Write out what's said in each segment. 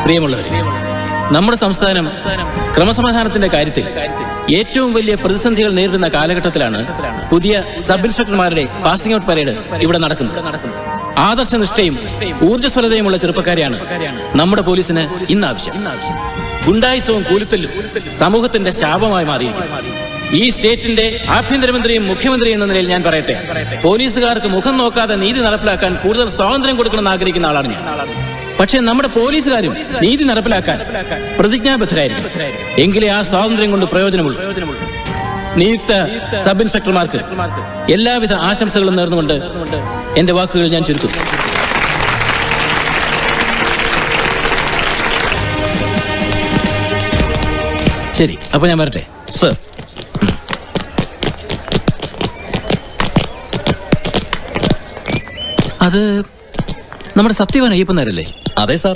പ്രിയമുള്ളവരെ, നമ്മുടെ സംസ്ഥാനം ക്രമസമാധാനത്തിന്റെ കാര്യത്തിൽ ഏറ്റവും വലിയ പ്രതിസന്ധികൾ നേരിടുന്ന കാലഘട്ടത്തിലാണ് പുതിയ സബ് ഇൻസ്പെക്ടർമാരുടെ പാസിംഗ് ഔട്ട് പരേഡ് ഇവിടെ നടക്കുന്നത്. ആദർശനിഷ്ഠയും ഊർജ്ജസ്വലതയുമുള്ള ചെറുപ്പക്കാരെയാണ് നമ്മുടെ പോലീസിന് ഇന്ന് ആവശ്യം. ഗുണ്ടായിസവും കൂലിത്തല്ലും സമൂഹത്തിന്റെ ശാപമായി മാറിയിരിക്കുന്നു. ഈ സ്റ്റേറ്റിന്റെ ആഭ്യന്തരമന്ത്രിയും മുഖ്യമന്ത്രിയും എന്ന നിലയിൽ ഞാൻ പറയട്ടെ, പോലീസുകാർക്ക് മുഖം നോക്കാതെ നീതി നടപ്പിലാക്കാൻ കൂടുതൽ സ്വാതന്ത്ര്യം കൊടുക്കണമെന്ന് ആഗ്രഹിക്കുന്ന ആളാണ് ഞാൻ. പക്ഷെ നമ്മുടെ പോലീസുകാരും നീതി നടപ്പിലാക്കാൻ പ്രതിജ്ഞാബദ്ധരായിരിക്കും. എങ്കിലേ ആ സ്വാതന്ത്ര്യം കൊണ്ട് പ്രയോജനമുള്ളൂ. നിയുക്ത സബ് ഇൻസ്പെക്ടർമാർക്ക് എല്ലാവിധ ആശംസകളും നേർന്നുകൊണ്ട് എന്റെ വാക്കുകൾ ഞാൻ ചുരുക്കുന്നു. ശരി, അപ്പൊ ഞാൻ വരട്ടെ സർ. അത് നമ്മുടെ സത്യവാൻ അയ്യപ്പൻ നായരല്ലേ? അതെ സാർ,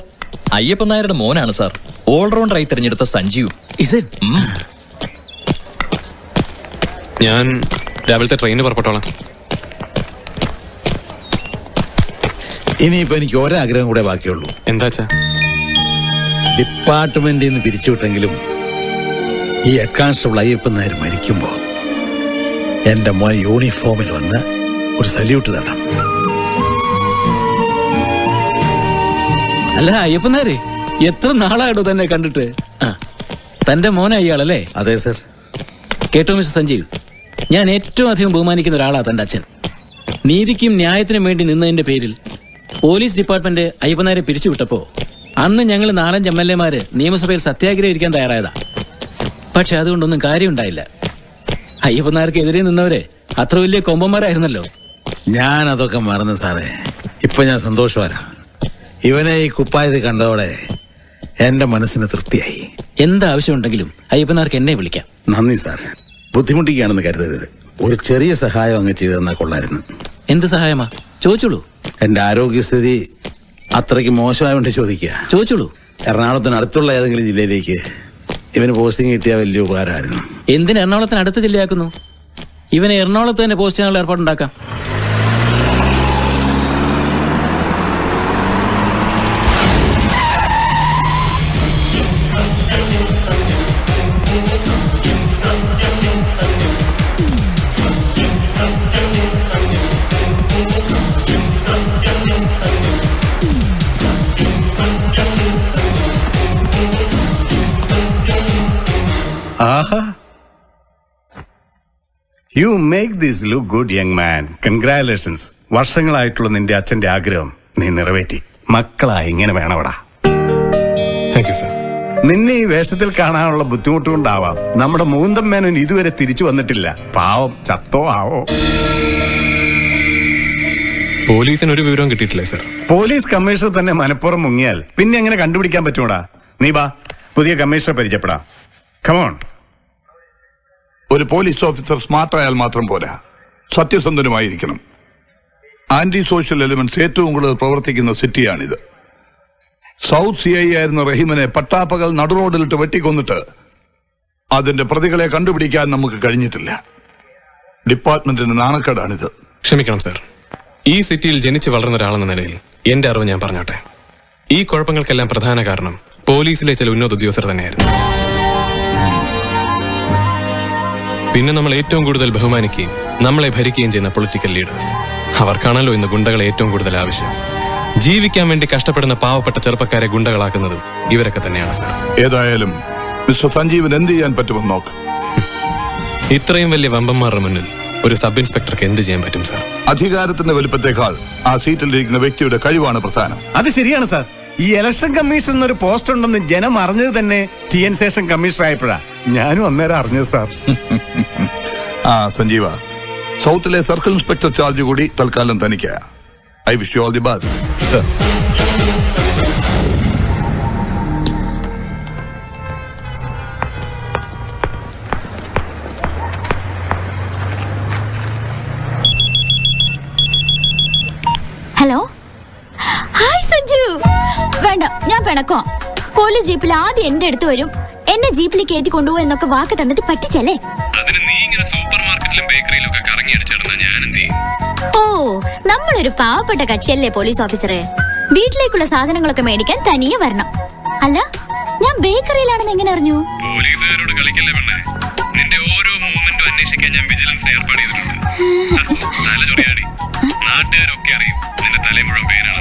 അയ്യപ്പൻ നായരുടെ മോനാണ് സാർ, ഓൾറൗണ്ടറായി തിരഞ്ഞെടുത്ത സഞ്ജീവ്. ഞാൻ രാവിലത്തെ ട്രെയിനിന് പുറപ്പെട്ടോളാം. ഇനിയിപ്പോ എനിക്ക് ഒരാഗ്രഹം കൂടെ ബാക്കിയുള്ളൂ. എന്താച്ചാ? ഡിപ്പാർട്ട്മെന്റിൽ നിന്ന് പിരിച്ചുവിട്ടെങ്കിലും ഈ ഹെഡ് കോൺസ്റ്റബിൾ അയ്യപ്പൻ നായർ മരിക്കുമ്പോ എന്റെ മോൻ യൂണിഫോമിൽ വന്ന് ഒരു സല്യൂട്ട് തരണം. അല്ല അയ്യപ്പൻ നായരെ, എത്ര നാളായിട്ടോ തന്നെ കണ്ടിട്ട്? തന്റെ മോനാ ഇയാളല്ലേ? അതെ സർ. കേട്ടോ മിസ്റ്റർ സഞ്ജീവ്, ഞാൻ ഏറ്റവും അധികം ബഹുമാനിക്കുന്ന ഒരാളാ തന്റെ അച്ഛൻ. നീതിക്കും ന്യായത്തിനും വേണ്ടി നിന്നതിന്റെ പേരിൽ പോലീസ് ഡിപ്പാർട്ട്മെന്റ് അയ്യപ്പൻ നായരെ പിരിച്ചുവിട്ടപ്പോ അന്ന് ഞങ്ങൾ 4-5 MLA-മാര് നിയമസഭയിൽ സത്യാഗ്രഹം ഇരിക്കാൻ തയ്യാറായതാ. പക്ഷെ അതുകൊണ്ടൊന്നും കാര്യമുണ്ടായില്ല. അയ്യപ്പൻ നായർക്കെതിരെ നിന്നവരെ അത്ര വലിയ കൊമ്പന്മാരായിരുന്നല്ലോ. ഞാൻ അതൊക്കെ മറന്നു സാറേ. ഇപ്പൊ ഞാൻ സന്തോഷവാനാ. ഇവനെ ഈ കുപ്പായത് കണ്ടതോടെ എന്റെ മനസ്സിന് തൃപ്തിയായി. എന്താവശ്യമുണ്ടെങ്കിലും അയ്യപ്പൻ നായർക്ക് എന്നെ വിളിക്കാം. നന്ദി സാർ. ബുദ്ധിമുട്ടിക്കുകയാണെന്ന് കരുതരുത്. ഒരു ചെറിയ സഹായം അങ്ങ് ചെയ്തു തന്നാൽ കൊള്ളായിരുന്നു. എന്ത് സഹായമാ? ചോദിച്ചോളൂ. എന്റെ ആരോഗ്യസ്ഥിതി അത്രയ്ക്ക് മോശമായോണ്ട് ചോദിക്കുക. ചോദിച്ചോളൂ. എറണാകുളത്തിന് അടുത്തുള്ള ഏതെങ്കിലും ജില്ലയിലേക്ക് ഇവന് പോസ്റ്റിംഗ് കിട്ടിയാൽ വലിയ ഉപകാരമായിരുന്നു. എന്തിന് എറണാകുളത്തിന് അടുത്ത ജില്ലയാക്കുന്നു? ഇവനെ എറണാകുളത്ത് തന്നെ പോസ്റ്റ് ചെയ്യാനുള്ള ഏർപ്പാടുണ്ടാക്കാം. You make this look good, young man. Congratulations. വർഷങ്ങളായിട്ടുള്ള നിന്റെ അച്ഛന്റെ ആഗ്രഹം നീ നിറവേറ്റി. മക്കളാ ഇങ്ങനെ വേണവടാ. Thank you sir. നിന്നെ ഈ വേഷത്തിൽ കാണാനുള്ള ബുദ്ധിമുട്ടുകൊണ്ടാവാം നമ്മുടെ മൂന്തം മേനോൻ ഇതുവരെ തിരിച്ചു വന്നിട്ടില്ല. പാവം, ചത്തോ ആവോ. പോലീസിന് ഒരു വിവരവും കിട്ടിയിട്ടില്ലേ സർ? പോലീസ് കമ്മീഷണർ തന്നെ മനപ്പുറം മുങ്ങിയാൽ പിന്നെ എങ്ങനെ കണ്ടുപിടിക്കാൻ പറ്റൂടാ? നീ ബാ, പുതിയ കമ്മീഷണറെ പരിചയപ്പെടാം. കമോൺ. ഒരു പോലീസ് ഓഫീസർ സ്മാർട്ടായാൽ മാത്രം പോരാ, സത്യസന്ധനുമായിരിക്കണം. ആന്റി സോഷ്യൽ എലിമെന്റ്സ് ഏറ്റവും കൂടുതൽ പ്രവർത്തിക്കുന്ന സിറ്റിയാണിത്. സൗത്ത് CI ആയിരുന്ന റഹീമിനെ പട്ടാപ്പകൽ നടുറോഡിലിട്ട് വെട്ടിക്കൊന്നിട്ട് അതിന്റെ പ്രതികളെ കണ്ടുപിടിക്കാൻ നമുക്ക് കഴിഞ്ഞിട്ടില്ല. ഡിപ്പാർട്ട്മെന്റിന്റെ നാണക്കേടാണിത്. ക്ഷമിക്കണം സർ. ഈ സിറ്റിയിൽ ജനിച്ചു വളർന്ന ഒരാളെന്ന നിലയിൽ എന്റെ അറിവ് ഞാൻ പറഞ്ഞോട്ടെ. ഈ കുഴപ്പങ്ങൾക്കെല്ലാം പ്രധാന കാരണം പോലീസിലെ ചില ഉന്നത ഉദ്യോഗസ്ഥർ തന്നെയായിരുന്നു. പിന്നെ നമ്മൾ ഏറ്റവും കൂടുതൽ ബഹുമാനിക്കുകയും നമ്മളെ ഭരിക്കുകയും ചെയ്യുന്ന പൊളിറ്റിക്കൽ ലീഡേഴ്സ്. അവർക്കാണല്ലോ ഇന്ന് ഗുണ്ടകളെ ഏറ്റവും കൂടുതൽ ആവശ്യം. ജീവിക്കാൻ വേണ്ടി കഷ്ടപ്പെടുന്ന പാവപ്പെട്ട ചെറുപ്പക്കാരെ ഗുണ്ടകളാക്കുന്നത് ഇവരൊക്കെ തന്നെയാണ് സാർ. ഏതായാലും മിസ്റ്റർ സഞ്ജീവൻ എന്ത് ചെയ്യാൻ പറ്റുമെന്ന് നോക്ക്. ഇത്രയും വലിയ വമ്പന്മാരുടെ മുന്നിൽ ഒരു സബ് ഇൻസ്പെക്ടർക്ക് എന്ത് ചെയ്യാൻ പറ്റും സാർ? അധികാരത്തിന്റെ വലുപ്പത്തേക്കാൾ ആ സീറ്റിലിരിക്കുന്ന വ്യക്തിയുടെ കഴിവാണ് പ്രധാനം. അത് ശരിയാണ് സാർ. ഈ ഇലക്ഷൻ കമ്മീഷൻ എന്നൊരു പോസ്റ്റ് ഉണ്ടെന്ന് ജനം അറിഞ്ഞത് തന്നെ TN ശേഷം കമ്മീഷണർ ആയപ്പോഴാ. ഞാനും അന്നേരം അറിഞ്ഞത് സാർ. ആ സഞ്ജീവ, സൗത്തിലെ സർക്കിൾ ഇൻസ്പെക്ടർ ചാർജ് കൂടി തൽക്കാലം തനിക്ക്. I wish you all the best sir. Hello, hi Sanju. വേണ്ട, ഞാൻ പിണക്കോ. പോലീസ് ജീപ്പിൽ ആദ്യം എന്റെ അടുത്ത് വരും, എന്നെ ജീപ്പിൽ കയറ്റി കൊണ്ടുപോകും എന്നൊക്കെ വാക്ക് തന്നിട്ട് പറ്റിച്ചല്ലേ? ഓ, നമ്മളൊരു പാവപ്പെട്ട കക്ഷിയല്ലേ പോലീസ് ഓഫീസറെ. വീട്ടിലേക്കുള്ള സാധനങ്ങളൊക്കെ മേടിക്കാൻ തനിയെ വരണം. അല്ല, ഞാൻ ബേക്കറിയിലാണെന്ന് എങ്ങനെ അറിഞ്ഞു? പോലീസുകാരോട് കളിക്കല്ലേ പെണ്ണേ. നിന്റെ ഓരോ മൂവ്മെന്റും അന്വേഷിക്കാൻ ഞാൻ വിജിലൻസിന് ഏർപ്പാട് ചെയ്തിട്ടുണ്ട്. തല ചൊറിയാടി. നാട്ടുകാരൊക്കെ അറിയും നിന്റെ തലയിൽ മുഴുവൻ പേരാണ്.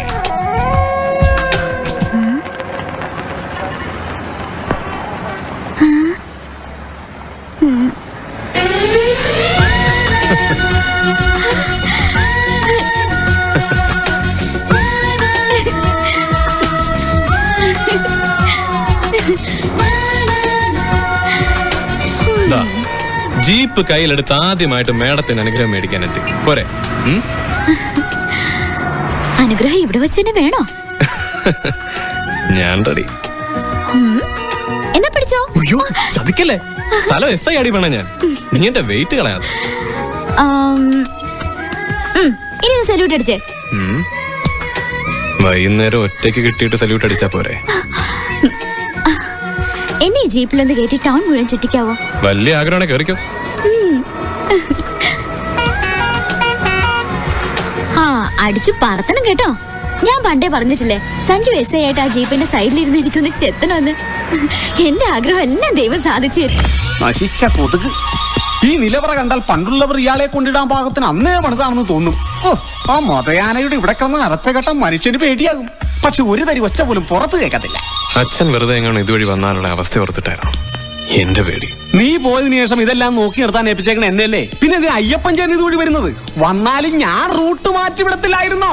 ജീപ്പ് കയ്യിലെടുത്ത് ആദ്യമായിട്ട് മേഡത്തിന് അനുഗ്രഹം മേടിക്കാൻ എത്തി പോരെ? അനുഗ്രഹം ഇവിടെ വെച്ച് തന്നെ വേണോ? ഞാൻ റെഡി. എന്നാ പിടിച്ചോ. ചതിക്കല്ലേ, തല എസ് ഐ അടി വേണ ഞാൻ. നീ എന്റെ വെയിറ്റ് കളയാതെ. ഇനി സല്യൂട്ട് അടിച്ചേ. വൈകുന്നേരം ഒറ്റയ്ക്ക് കിട്ടിയിട്ട് സല്യൂട്ട് അടിച്ചാ പോരെ? എന്നെ ഈ ജീപ്പിലൊന്ന് കയറ്റി ടൗൺ മുഴുവൻ ചുറ്റിക്കാവോ? വലിയ ആഗ്രഹമാണ്, കേറിക്കോ. ആ, അടിച്ചു പറത്തണം കേട്ടോ. ഞാൻ പണ്ടേ പറഞ്ഞിട്ടില്ലേ, സഞ്ജു എസ് ഐ ആയിട്ട് ആ ജീപ്പിന്റെ സൈഡിലിരുന്ന് എനിക്കൊന്ന് ചെത്തണമെന്ന്. എന്റെ ആഗ്രഹം എല്ലാം ദൈവം സാധിച്ചു തരും. നശിച്ച കൊതുക്. ഈ നിലവറ കണ്ടാൽ പണ്ടുള്ളവർ ഇയാളെ കൊണ്ടിടാൻ പാകത്തിന് അന്നേ പണിതാണെന്ന് തോന്നും. ഓ, ആ മതയാനയുടെ ഇവിടെ കിടന്ന് അരച്ചഘട്ടം മനുഷ്യന് പേടിയാകും. പക്ഷെ ഒരു തരി ഒച്ച പോലും പുറത്ത് കേൾക്കത്തില്ല. അച്ഛൻ വെറുതെ എങ്ങാണ് ഇതുവഴി വന്നാലുള്ള അവസ്ഥ ഓർത്തിട്ടായിരുന്നു എന്റെ പേടി. നീ പോയതിനു ശേഷം ഇതെല്ലാം നോക്കി നിർത്താൻ ഏൽപ്പിച്ചേക്കണ എന്നല്ലേ? പിന്നെ ഇത് അയ്യപ്പൻ ചേട്ടൻ ഇതുവഴി വരുന്നത്. വന്നാലും ഞാൻ റൂട്ട് മാറ്റി വിടത്തില്ലായിരുന്നോ?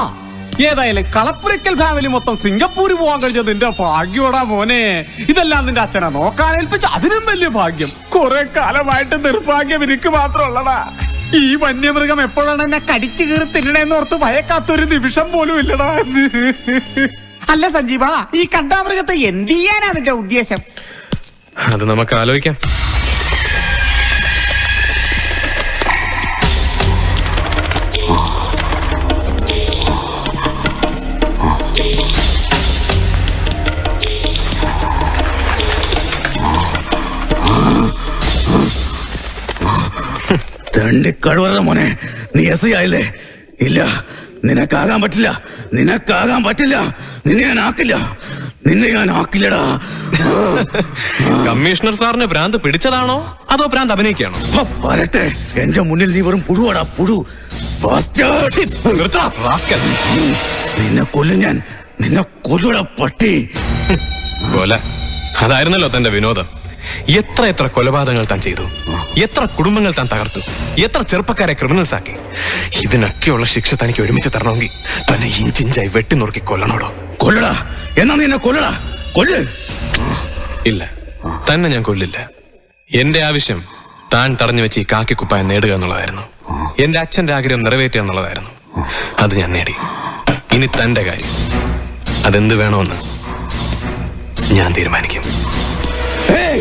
ഏതായാലും കളപ്പുരക്കൽ ഫാമിലി മൊത്തം സിംഗപ്പൂര് പോകാൻ കഴിഞ്ഞത് നിന്റെ ഭാഗ്യോടാ മോനെ. ഇതെല്ലാം നിന്റെ അച്ഛനെ നോക്കാൻ ഏൽപ്പിച്ച അതിനും വലിയ ഭാഗ്യം. കുറെ കാലമായിട്ട് നിർഭാഗ്യം എനിക്ക് മാത്രമുള്ളടാ. ഈ വന്യമൃഗം എപ്പോഴാണ് എന്നെ കടിച്ചു കീറി തിന്നണേന്ന് ഓർത്ത് ഭയക്കാത്തൊരു നിമിഷം പോലും ഇല്ലടാ. അല്ല സഞ്ജീവ, ഈ കണ്ടാമൃഗത്തെ എന്ത് ചെയ്യാനാ നിന്റെ ഉദ്ദേശം? അത് നമുക്ക് ആലോചിക്കാം. തണ്ടിക്കഴുവറ മോനെ, നീ എസ് ആയില്ലേ? ഇല്ല, നിനക്കാകാൻ പറ്റില്ല, നിനക്കാകാൻ പറ്റില്ല. നിന്നെ ഞാൻ ആക്കില്ല, നിന്നെ ഞാൻ ആക്കില്ലടാ. കമ്മീഷണർ സാറിന് ഭ്രാന്ത് പിടിച്ചതാണോ അതോ ഭ്രാന്ത് അഭിനയിക്കുകയാണോ? വരട്ടെ, എന്റെ മുന്നിൽ നീ വെറും പുഴുവാടാ, പുഴു. നിന്നെ കൊല്ലും ഞാൻ, നിന്നെ കൊല്ലൂടാ പട്ടി. കൊല അതായിരുന്നല്ലോ തന്റെ വിനോദം. എത്ര എത്ര കൊലപാതകങ്ങൾ താൻ ചെയ്തു, എത്ര കുടുംബങ്ങൾ താൻ തകർത്തു, എത്ര ചെറുപ്പക്കാരെ ക്രിമിനൽസ് ആക്കി. ഇതിനൊക്കെയുള്ള ശിക്ഷ തനിക്ക് ഒരുമിച്ച് തരണമെങ്കിൽ തന്നെ ഇഞ്ചിഞ്ചായി വെട്ടിനുറുക്കി കൊല്ലണോടോ? കൊല്ലടാ, എന്നാ നീ എന്നെ കൊല്ലടാ, കൊല്ല്. ഇല്ല, തന്നെ ഞാൻ കൊല്ലില്ല. എന്റെ ആവശ്യം താൻ തടഞ്ഞു വെച്ച് ഈ കാക്കിക്കുപ്പായം നേടുക എന്നുള്ളതായിരുന്നു. എന്റെ അച്ഛന്റെ ആഗ്രഹം നിറവേറ്റുക എന്നുള്ളതായിരുന്നു. അത് ഞാൻ നേടി. ഇനി തന്റെ കാര്യം, അതെന്ത് വേണമെന്ന് ഞാൻ തീരുമാനിക്കും. Hey!